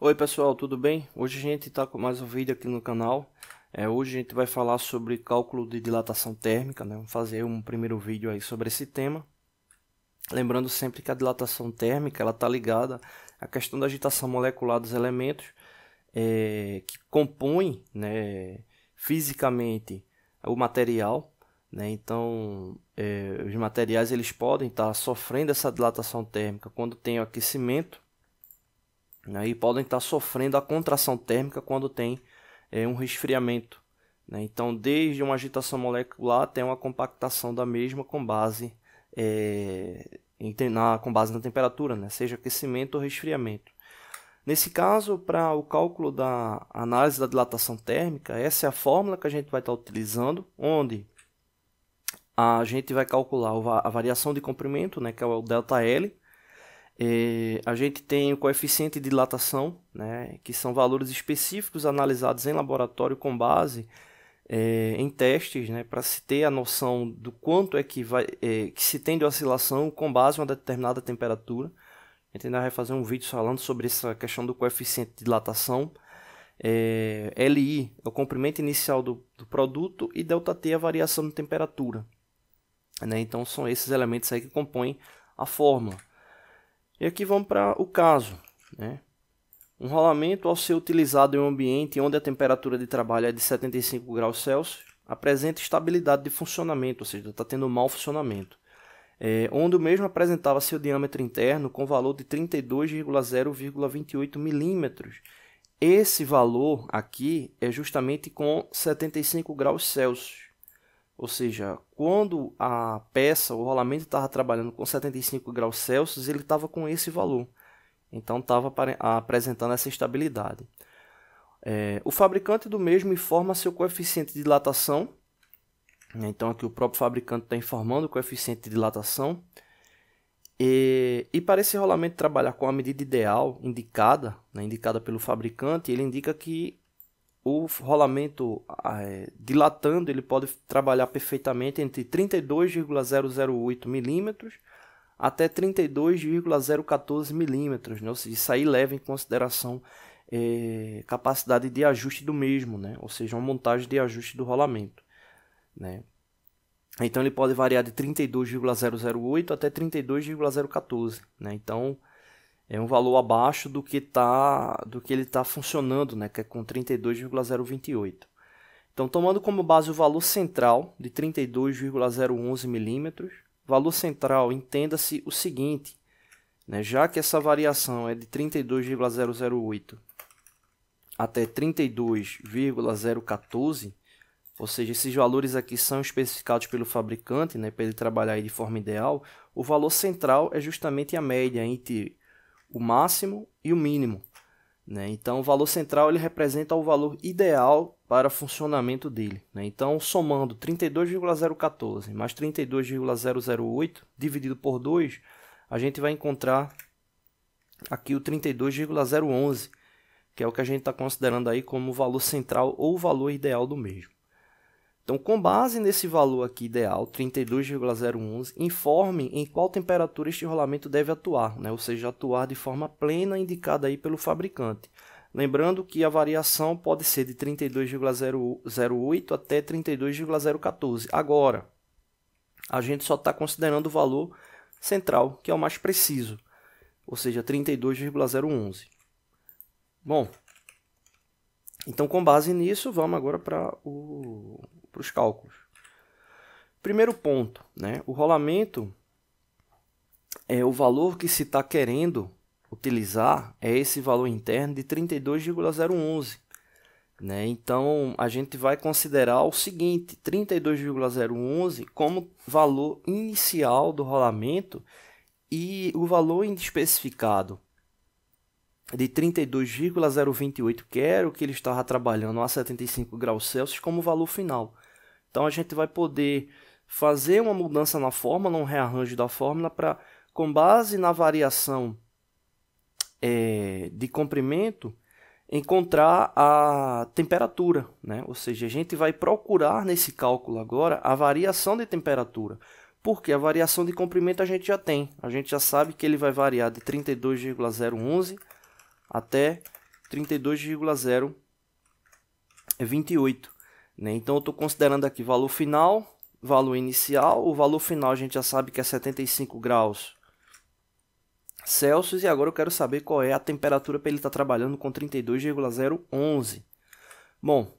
Oi pessoal, tudo bem? Hoje a gente está com mais um vídeo aqui no canal. Hoje a gente vai falar sobre cálculo de dilatação térmica, né? Vamos fazer um primeiro vídeo aí sobre esse tema. Lembrando sempre que a dilatação térmica ela está ligada à questão da agitação molecular dos elementos que compõem, né, fisicamente o material, né? Então, os materiais eles podem estar sofrendo essa dilatação térmica quando tem o aquecimento, né, e podem estar sofrendo a contração térmica quando tem um resfriamento, né? Então, desde uma agitação molecular até uma compactação da mesma com base, com base na temperatura, né? Seja aquecimento ou resfriamento. Nesse caso, para o cálculo da análise da dilatação térmica, essa é a fórmula que a gente vai estar utilizando, onde a gente vai calcular a variação de comprimento, né, que é o ΔL. A gente tem o coeficiente de dilatação, né, que são valores específicos analisados em laboratório com base em testes, né, para se ter a noção do quanto é que se tem de oscilação com base em uma determinada temperatura. A gente ainda vai fazer um vídeo falando sobre essa questão do coeficiente de dilatação. LI é o comprimento inicial do produto e ΔT é a variação de temperatura, né? Então são esses elementos aí que compõem a fórmula. E aqui vamos para o caso, né? Um rolamento, ao ser utilizado em um ambiente onde a temperatura de trabalho é de 75 graus Celsius, apresenta estabilidade de funcionamento, ou seja, está tendo um mau funcionamento. Onde o mesmo apresentava seu diâmetro interno com valor de 32,0,28 milímetros. Esse valor aqui é justamente com 75 graus Celsius. Ou seja, quando a peça, o rolamento estava trabalhando com 75 graus Celsius, ele estava com esse valor. Então estava apresentando essa estabilidade. O fabricante do mesmo informa seu coeficiente de dilatação. Então aqui o próprio fabricante está informando o coeficiente de dilatação. E para esse rolamento trabalhar com a medida ideal indicada, né, indicada pelo fabricante, ele indica que o rolamento dilatando ele pode trabalhar perfeitamente entre 32,008 milímetros até 32,014 milímetros, né? Ou seja, isso aí leva em consideração capacidade de ajuste do mesmo, né? Ou seja, uma montagem de ajuste do rolamento, né? Então ele pode variar de 32,008 até 32,014, né? Então é um valor abaixo do que ele está funcionando, né? Que é com 32,028. Então, tomando como base o valor central de 32,011 milímetros, valor central, entenda-se o seguinte, né? Já que essa variação é de 32,008 até 32,014, ou seja, esses valores aqui são especificados pelo fabricante, né, para ele trabalhar aí de forma ideal, o valor central é justamente a média entre o máximo e o mínimo, né? Então, o valor central ele representa o valor ideal para o funcionamento dele, né? Então, somando 32,014 mais 32,008 dividido por 2, a gente vai encontrar aqui o 32,011, que é o que a gente está considerando aí como o valor central ou o valor ideal do mesmo. Então, com base nesse valor aqui ideal, 32,011, informe em qual temperatura este rolamento deve atuar, né? Ou seja, atuar de forma plena indicada aí pelo fabricante. Lembrando que a variação pode ser de 32,008 até 32,014. Agora, a gente só está considerando o valor central, que é o mais preciso, ou seja, 32,011. Bom, então com base nisso, vamos agora para os cálculos. Primeiro ponto, né? O rolamento é o valor que se está querendo utilizar, é esse valor interno de 32,011, né? Então a gente vai considerar o seguinte, 32,011 como valor inicial do rolamento e o valor especificado de 32,028, que era o que ele estava trabalhando a 75 graus Celsius, como valor final. Então, a gente vai poder fazer uma mudança na fórmula, um rearranjo da fórmula, para, com base na variação de comprimento, encontrar a temperatura, né? Ou seja, a gente vai procurar nesse cálculo agora a variação de temperatura. Porque a variação de comprimento a gente já tem. A gente já sabe que ele vai variar de 32,011 até 32,028. Né? Então, eu estou considerando aqui valor final, valor inicial. O valor final a gente já sabe que é 75 graus Celsius. E agora eu quero saber qual é a temperatura para ele estar trabalhando com 32,011. Bom,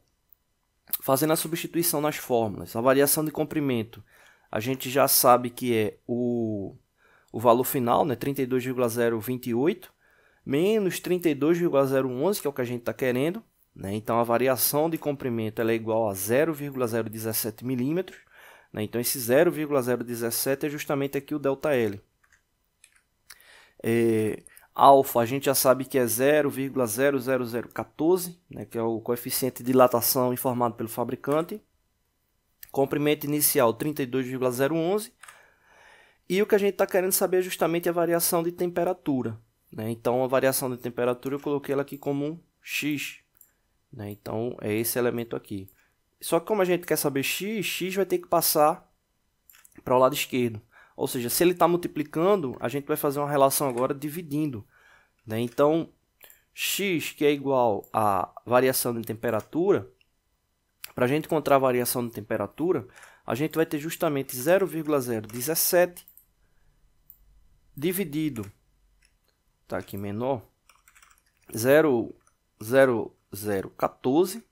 fazendo a substituição nas fórmulas, a variação de comprimento, a gente já sabe que é o valor final, né, 32,028, menos 32,011, que é o que a gente está querendo. Né? Então, a variação de comprimento ela é igual a 0,017 milímetros. Né? Então, esse 0,017 é justamente aqui o ΔL. Alfa, a gente já sabe que é 0,00014, né? Que é o coeficiente de dilatação informado pelo fabricante. Comprimento inicial, 32,011. E o que a gente está querendo saber é justamente a variação de temperatura. Né? Então, a variação de temperatura eu coloquei ela aqui como um x. Né? Então, é esse elemento aqui. Só que como a gente quer saber x vai ter que passar para o lado esquerdo. Ou seja, se ele está multiplicando, a gente vai fazer uma relação agora dividindo. Né? Então, x, que é igual à variação de temperatura, para a gente encontrar a variação de temperatura, a gente vai ter justamente 0,017 dividido, está aqui menor, 0,0014,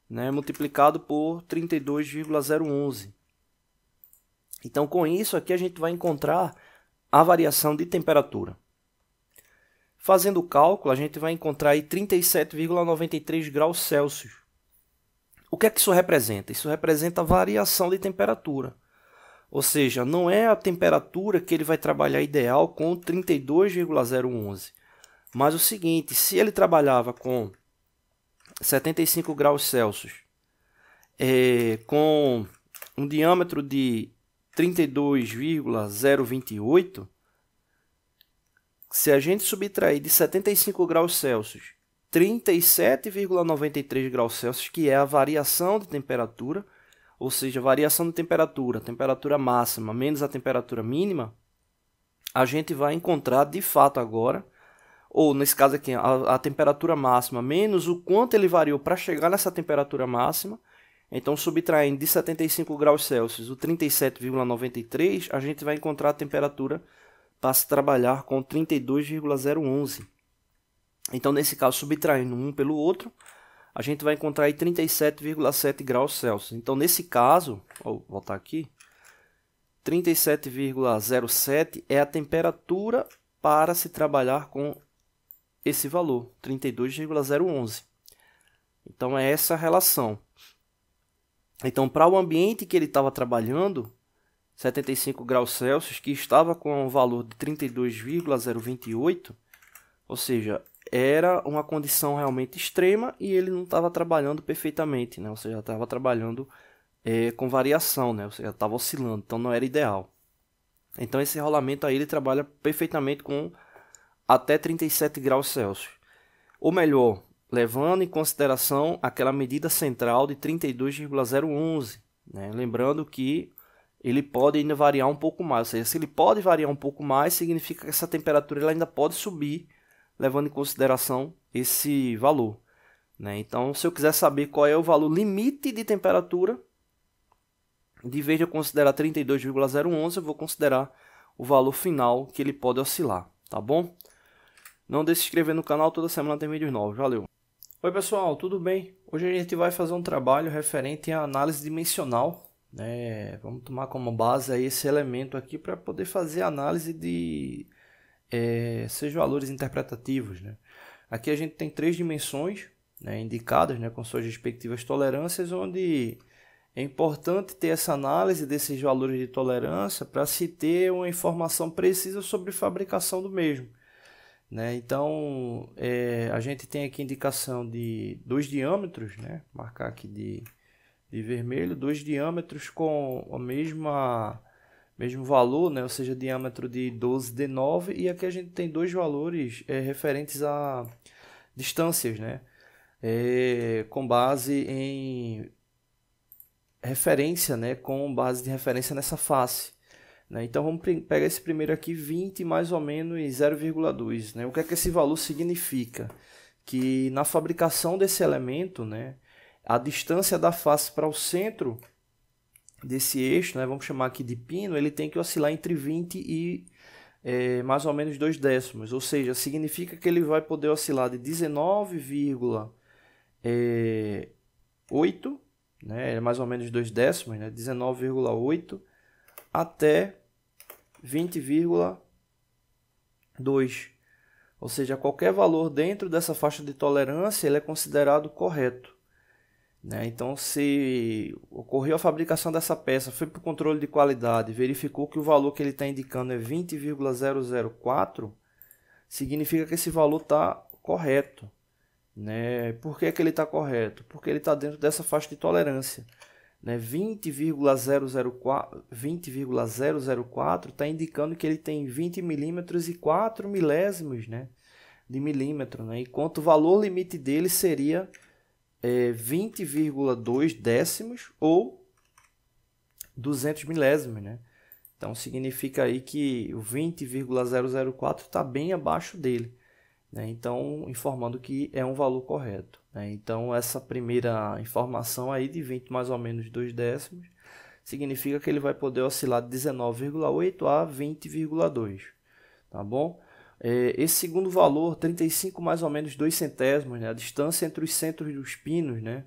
né, multiplicado por 32,011. Então, com isso aqui a gente vai encontrar a variação de temperatura. Fazendo o cálculo, a gente vai encontrar aí 37,93 graus Celsius. O que é que isso representa? Isso representa a variação de temperatura. Ou seja, não é a temperatura que ele vai trabalhar ideal com 32,011. Mas o seguinte, se ele trabalhava com 75 graus Celsius, com um diâmetro de 32,028, se a gente subtrair de 75 graus Celsius 37,93 graus Celsius, que é a variação de temperatura, ou seja, a variação de temperatura máxima menos a temperatura mínima, a gente vai encontrar de fato agora, ou nesse caso aqui, a temperatura máxima menos o quanto ele variou para chegar nessa temperatura máxima. Então, subtraindo de 75 graus Celsius o 37,93, a gente vai encontrar a temperatura para se trabalhar com 32,011. Então, nesse caso, subtraindo um pelo outro, a gente vai encontrar aí 37,7 graus Celsius. Então, nesse caso, vou voltar aqui, 37,07 é a temperatura para se trabalhar com esse valor, 32,011. Então, é essa a relação. Então, para o ambiente que ele estava trabalhando, 75 graus Celsius, que estava com um valor de 32,028, ou seja, era uma condição realmente extrema e ele não estava trabalhando perfeitamente, né? Ou seja, estava trabalhando com variação, né? Ou seja, estava oscilando, então não era ideal. Então, esse rolamento aí ele trabalha perfeitamente com até 37 graus Celsius. Ou melhor, levando em consideração aquela medida central de 32,011. Né? Lembrando que ele pode ainda variar um pouco mais. Ou seja, se ele pode variar um pouco mais, significa que essa temperatura ela ainda pode subir, levando em consideração esse valor. Né? Então, se eu quiser saber qual é o valor limite de temperatura, de vez de eu considerar 32,011, eu vou considerar o valor final que ele pode oscilar. Tá bom? Não deixe de se inscrever no canal, toda semana tem vídeos novos. Valeu! Oi pessoal, tudo bem? Hoje a gente vai fazer um trabalho referente à análise dimensional. Né? Vamos tomar como base aí esse elemento aqui para poder fazer a análise de seus valores interpretativos. Né? Aqui a gente tem 3 dimensões, né, indicadas, né, com suas respectivas tolerâncias, onde é importante ter essa análise desses valores de tolerância para se ter uma informação precisa sobre a fabricação do mesmo. Né? Então, a gente tem aqui indicação de 2 diâmetros, né? Marcar aqui de vermelho, 2 diâmetros com o mesmo valor, né? Ou seja, diâmetro de 12D9, e aqui a gente tem 2 valores referentes a distâncias, né? Com base em referência, né? Com base de referência nessa face. Então, vamos pegar esse primeiro aqui, 20 mais ou menos 0,2. Né? O que é que esse valor significa? que na fabricação desse elemento, né, a distância da face para o centro desse eixo, né, vamos chamar aqui de pino, ele tem que oscilar entre 20 e mais ou menos 2 décimos, ou seja, significa que ele vai poder oscilar de 19,8, né, mais ou menos 2 décimos, né, 19,8 até 20,2. Ou seja, qualquer valor dentro dessa faixa de tolerância ele é considerado correto, né? Então, se ocorreu a fabricação dessa peça, foi para o controle de qualidade, verificou que o valor que ele está indicando é 20,004, significa que esse valor está correto, né? Por que que ele está correto? Porque ele está dentro dessa faixa de tolerância, né? 20,004 está indicando que ele tem 20 milímetros e 4 milésimos, né, de milímetro, né? Enquanto o valor limite dele seria 20,2 décimos ou 200 milésimos, né? Então significa aí que o 20,004 está bem abaixo dele, né? Então informando que é um valor correto, né? Então essa primeira informação aí de 20 mais ou menos 2 décimos significa que ele vai poder oscilar de 19,8 a 20,2, tá bom? Esse segundo valor, 35 mais ou menos 2 centésimos, né? A distância entre os centros dos pinos, né?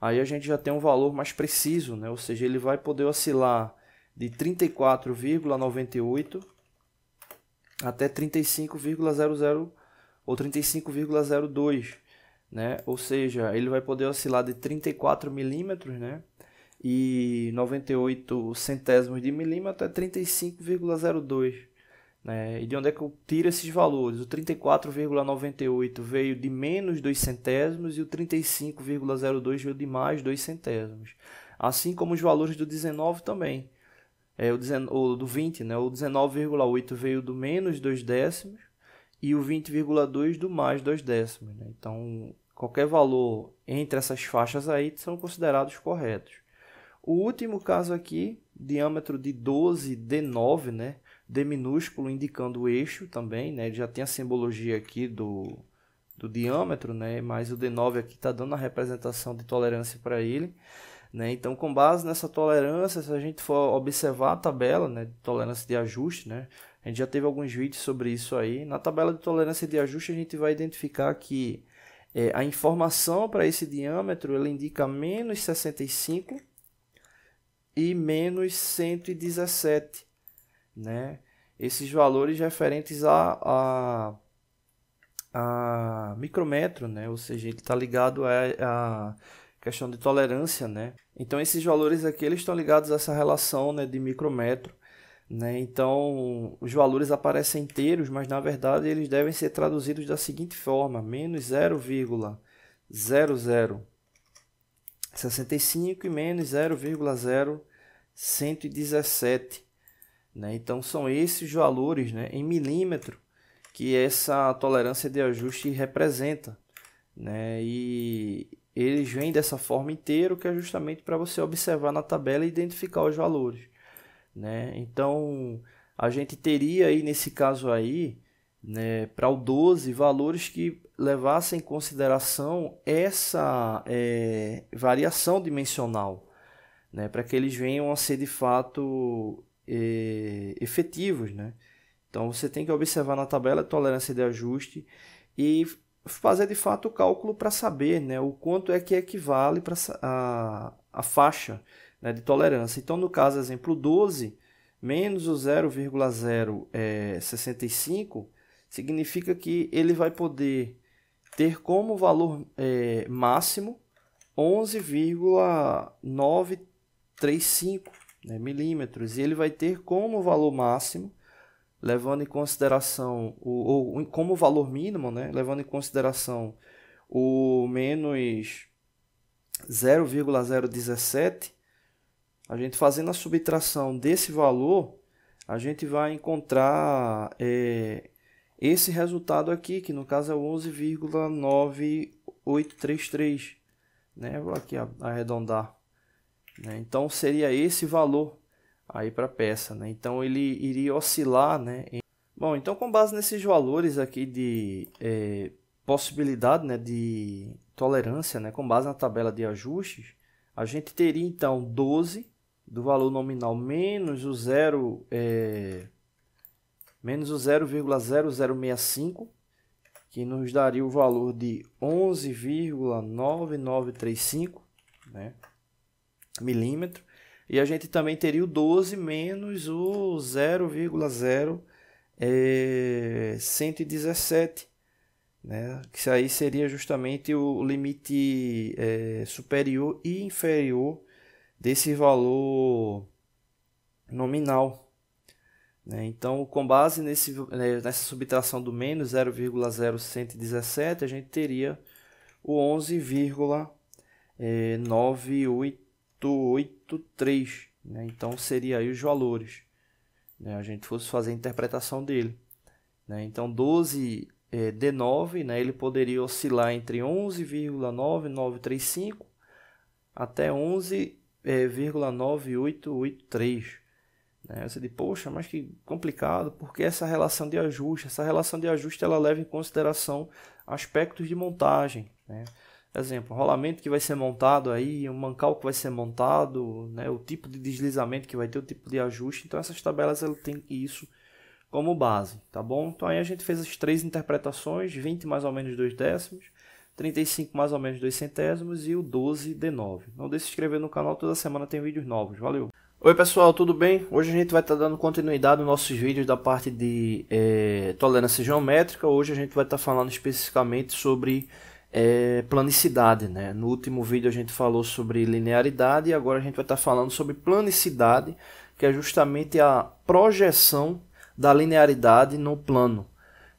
Aí a gente já tem um valor mais preciso, né? Ou seja, ele vai poder oscilar de 34,98 até 35,00 ou 35,02, né? Ou seja, ele vai poder oscilar de 34 milímetros, né, e 98 centésimos de milímetro até 35,02, né? E de onde é que eu tiro esses valores? O 34,98 veio de menos 2 centésimos e o 35,02 veio de mais 2 centésimos. Assim como os valores do 19 também. O do 20, né? O 19,8 veio do menos 2 décimos e o 20,2 do mais 2 décimos, né? Então, qualquer valor entre essas faixas aí são considerados corretos. O último caso aqui, diâmetro de 12 D9, né? D minúsculo indicando o eixo também, né? Já tem a simbologia aqui do diâmetro, né? Mas o D9 aqui está dando a representação de tolerância para ele, né? Então, com base nessa tolerância, se a gente for observar a tabela, né, de tolerância de ajuste, né? A gente já teve alguns vídeos sobre isso aí. Na tabela de tolerância de ajuste, a gente vai identificar que a informação para esse diâmetro ela indica menos 65 e menos 117, né? Esses valores referentes a micrômetro, né? Ou seja, ele está ligado a questão de tolerância, né? Então esses valores aqui eles estão ligados a essa relação, né, de micrômetro, né? Então os valores aparecem inteiros, mas na verdade eles devem ser traduzidos da seguinte forma: menos 0,0065 e menos 0,0117, né? Então são esses valores, né, em milímetro que essa tolerância de ajuste representa, né? E eles vêm dessa forma inteiro, que é justamente para você observar na tabela e identificar os valores, né? Então a gente teria aí nesse caso aí, né, para o 12 valores que levassem em consideração essa variação dimensional, né, para que eles venham a ser de fato efetivos, né? Então você tem que observar na tabela de tolerância de ajuste e fazer de fato o cálculo para saber, né, o quanto é que equivale para a faixa, né, de tolerância. Então no caso, exemplo 12, menos o 0,065 significa que ele vai poder ter como valor máximo 11,935, né, milímetros, e ele vai ter como valor máximo, levando em consideração ou como valor mínimo, né, levando em consideração o menos 0,017, a gente fazendo a subtração desse valor, a gente vai encontrar esse resultado aqui, que no caso é o 11,9833, né? Vou aqui arredondar, né? Então seria esse valor aí para a peça, né? Então ele iria oscilar, né? Bom, então com base nesses valores aqui de possibilidade, né, de tolerância, né, com base na tabela de ajustes, a gente teria então 12 do valor nominal menos o 0,0065, que nos daria o valor de 11,9935, né, milímetro. E a gente também teria o 12 menos o 0,0117, né? Que aí seria justamente o limite superior e inferior desse valor nominal, né? Então, com base nessa subtração do menos 0,0117, a gente teria o 11,9883, né? Então, seria aí os valores, né? A gente fosse fazer a interpretação dele, né? Então, 12 D9, né? Ele poderia oscilar entre 11,9935 até 11,9883. Né? Você diz, poxa, mas que complicado, porque essa relação de ajuste, ela leva em consideração aspectos de montagem, né? Exemplo, rolamento que vai ser montado aí, um mancal que vai ser montado, né? O tipo de deslizamento que vai ter, o tipo de ajuste. Então essas tabelas elas têm isso como base, tá bom? Então aí a gente fez as três interpretações, 20 mais ou menos 2 décimos, 35 mais ou menos 2 centésimos e o 12 D9. Não deixe de se inscrever no canal, toda semana tem vídeos novos. Valeu! Oi pessoal, tudo bem? Hoje a gente vai estar dando continuidade nos nossos vídeos da parte de tolerância geométrica. Hoje a gente vai estar falando especificamente sobre planicidade, né? No último vídeo a gente falou sobre linearidade e agora a gente vai estar falando sobre planicidade, que é justamente a projeção da linearidade no plano,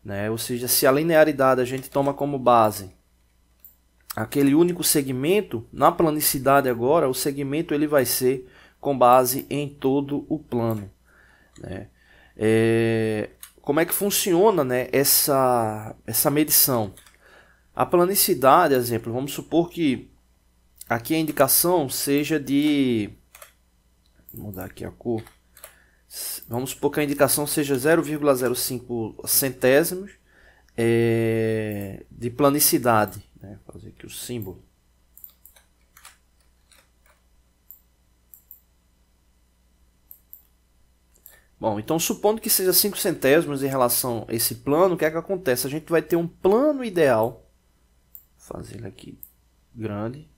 né? Ou seja, se a linearidade a gente toma como base aquele único segmento, na planicidade agora o segmento ele vai ser com base em todo o plano, né? Como é que funciona, né, essa medição? A planicidade, exemplo, vamos supor que aqui a indicação seja de... Vou mudar aqui a cor. Vamos supor que a indicação seja 0,05 centésimos de planicidade, né? Vou fazer aqui o símbolo. Bom, então supondo que seja 5 centésimos em relação a esse plano, o que é que acontece? A gente vai ter um plano ideal. Vou fazer ele aqui grande.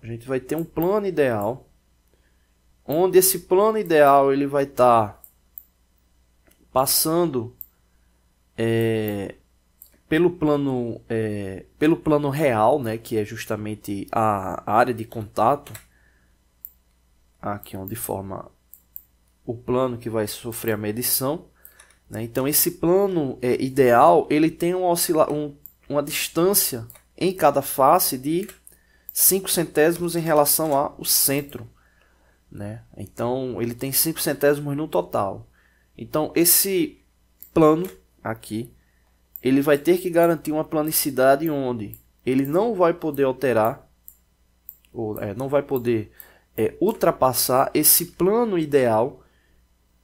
A gente vai ter um plano ideal, onde esse plano ideal ele vai estar passando pelo plano real, né, que é justamente a área de contato, aqui onde forma o plano que vai sofrer a medição, né? Então esse plano ideal ele tem uma distância em cada face de 5 centésimos em relação ao centro, né? Então ele tem 5 centésimos no total. Então esse plano aqui ele vai ter que garantir uma planicidade onde ele não vai poder alterar ou não vai poder ultrapassar esse plano ideal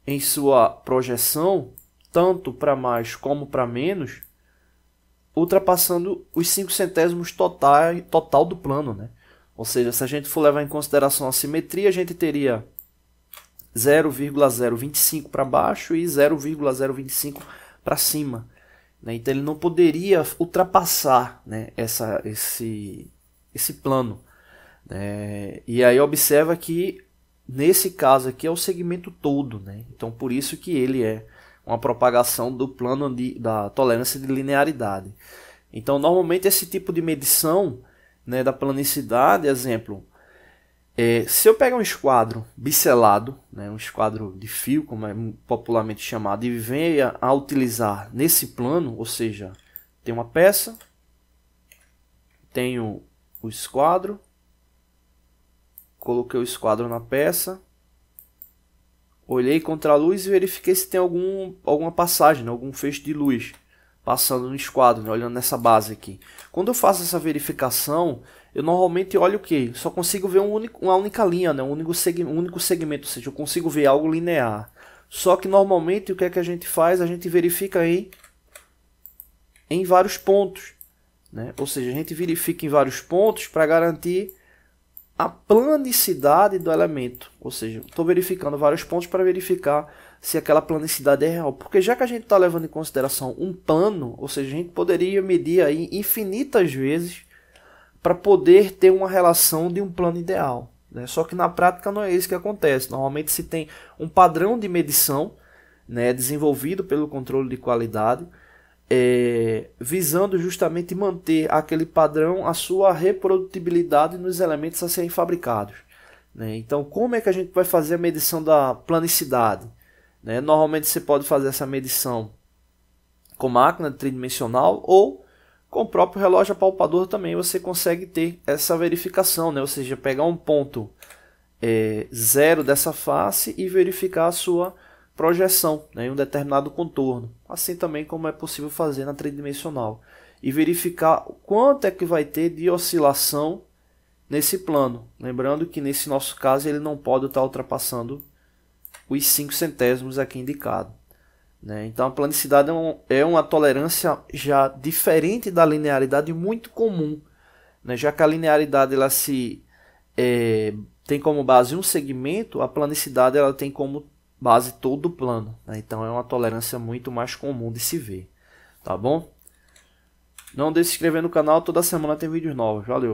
em sua projeção, tanto para mais como para menos, ultrapassando os 5 centésimos total do plano, né? Ou seja, se a gente for levar em consideração a simetria, a gente teria 0,025 para baixo e 0,025 para cima, né? Então ele não poderia ultrapassar, né, esse plano, né? E aí observa que nesse caso aqui é o segmento todo, né? Então por isso que ele é uma propagação do plano da tolerância de linearidade. Então normalmente esse tipo de medição, né, da planicidade, exemplo, se eu pegar um esquadro biselado, né, um esquadro de fio, como é popularmente chamado, e venha a utilizar nesse plano, ou seja, tem uma peça, tenho o esquadro, coloquei o esquadro na peça, olhei contra a luz e verifiquei se tem alguma passagem, né, algum feixe de luz passando no esquadro, né, olhando nessa base aqui. Quando eu faço essa verificação, eu normalmente olho o quê? Só consigo ver uma única linha, né, um único segmento, ou seja, eu consigo ver algo linear. Só que normalmente o que é que a gente faz? A gente verifica em vários pontos, né? Ou seja, a gente verifica em vários pontos para garantir a planicidade do elemento. Ou seja, estou verificando vários pontos para verificar se aquela planicidade é real. Porque já que a gente está levando em consideração um plano, ou seja, a gente poderia medir aí infinitas vezes para poder ter uma relação de um plano ideal, né? Só que na prática não é isso que acontece. Normalmente se tem um padrão de medição, né, desenvolvido pelo controle de qualidade, visando justamente manter aquele padrão, a sua reprodutibilidade nos elementos a serem fabricados, né? Então, como é que a gente vai fazer a medição da planicidade, né? Normalmente você pode fazer essa medição com máquina tridimensional ou com o próprio relógio apalpador também você consegue ter essa verificação, né? Ou seja, pegar um ponto zero dessa face e verificar a sua projeção, né, em um determinado contorno, assim também como é possível fazer na tridimensional, e verificar quanto é que vai ter de oscilação nesse plano, lembrando que nesse nosso caso ele não pode estar ultrapassando os 5 centésimos aqui indicado, né? Então a planicidade é uma tolerância já diferente da linearidade, muito comum, né? Já que a linearidade ela tem como base um segmento, a planicidade ela tem como base todo o plano, né? Então é uma tolerância muito mais comum de se ver, tá bom? Não deixe de se inscrever no canal, toda semana tem vídeos novos, valeu!